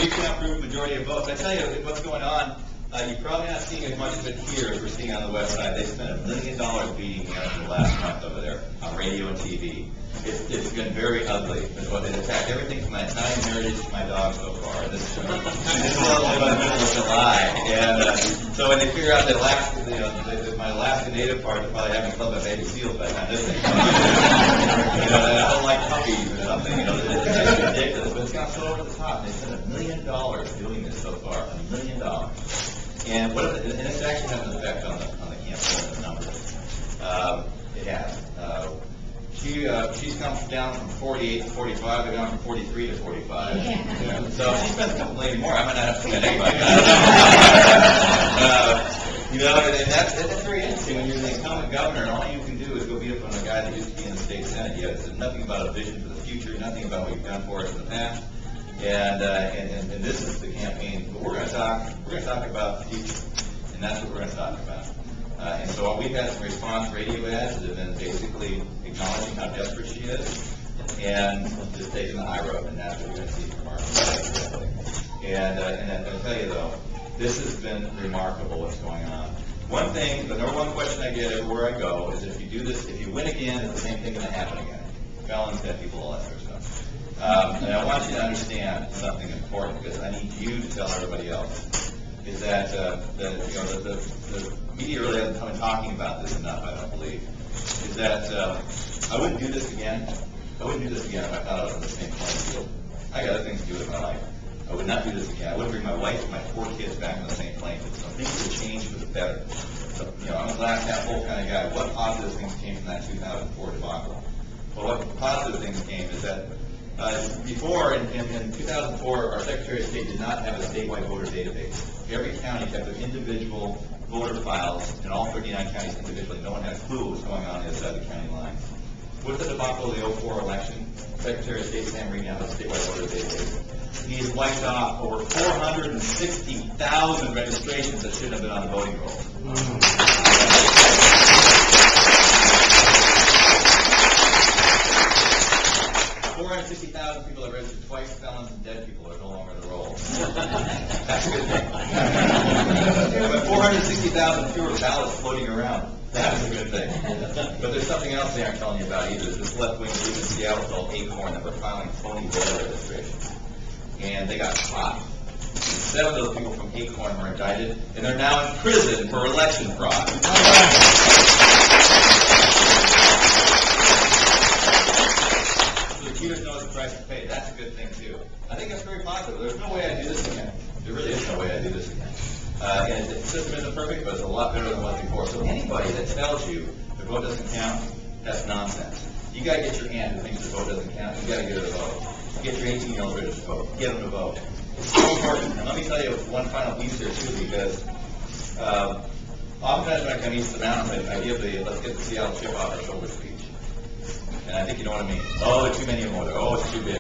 you can't prove majority of votes. I tell you what's going on. You're probably not seeing as much of it here as we're seeing on the west side. They spent $1 million beating him in the last month over there on radio and TV. It's been very ugly. They've attacked everything from my Italian heritage to my dog so far. This is only about the middle of July, and so when they figure out that my Alaska Native part is probably having club at baby seals by the time this thing comes. I don't like puppies or something. It's ridiculous, but it's gone so over the top. They spent $1 million doing this so far. $1 million. And it's actually has an effect on the campaign, the numbers. It has. She's come down from 48 to 45. They've gone from 43 to 45. Yeah. So she spends a couple million more. I might not have to spend anybody. And that's very interesting when you're the incumbent governor, and all you can do is go beat up on a guy that used to be in the state senate. You have nothing about a vision for the future, nothing about what you've done for us in the past. And this is the campaign. But we're going to talk about the future, and that's what we're going to talk about. And so we've had some response radio ads that have been basically acknowledging how desperate she is, and just taking the high road, and that's what we're going to see from our campaign. And I'll tell you though, this has been remarkable what's going on. One thing, the number one question I get everywhere I go is if you do this, if you win again, is the same thing going to happen again? Felons, dead people, all that sort of stuff. And I want you to understand something important, because I need you to tell everybody else, is that the media really hasn't come talking about this enough, I don't believe, is that I wouldn't do this again. I wouldn't do this again if I thought I was on the same playing field. I got other things to do with my life. I would not do this again. I wouldn't bring my wife and my 4 kids back on the same playing field. So things would change for the better. So, I'm a glass half full kind of guy. What positive things came from that 2004 debacle? Well, what positive things came is that before, in 2004, our Secretary of State did not have a statewide voter database. Every county kept their individual voter files in all 39 counties individually. No one had a clue what was going on the other side of the county lines. With the debacle of the 2004 election, Secretary of State Sam Reed now has a statewide voter database. He's wiped off over 460,000 registrations that shouldn't have been on the voting roll. 460,000 people that registered twice, felons and dead people are no longer in the roll. That's a good thing. But 460,000 fewer ballots floating around. That's a good thing. But there's something else they aren't telling you about either. There's this left-wing group in Seattle called Acorn that were filing phony voter registrations. And they got caught. 7 of those people from Acorn were indicted, and they're now in prison for election fraud. Cheaters know the price to pay. That's a good thing, too. I think that's very positive. There's no way I do this again. There really is no way I do this again. And the system isn't perfect, but it's a lot better than it was before. So anybody that tells you the vote doesn't count, that's nonsense. You got to get your aunt who thinks the vote doesn't count. You got to get her to vote. Get your 18-year-old ready to vote. Get them to vote. It's so important. And let me tell you one final piece here, too, because oftentimes when I come east of the mountains, I give the let's get the Seattle chip off our shoulder speech. And I think you know what I mean. Oh, there are too many of them. Oh, it's too big.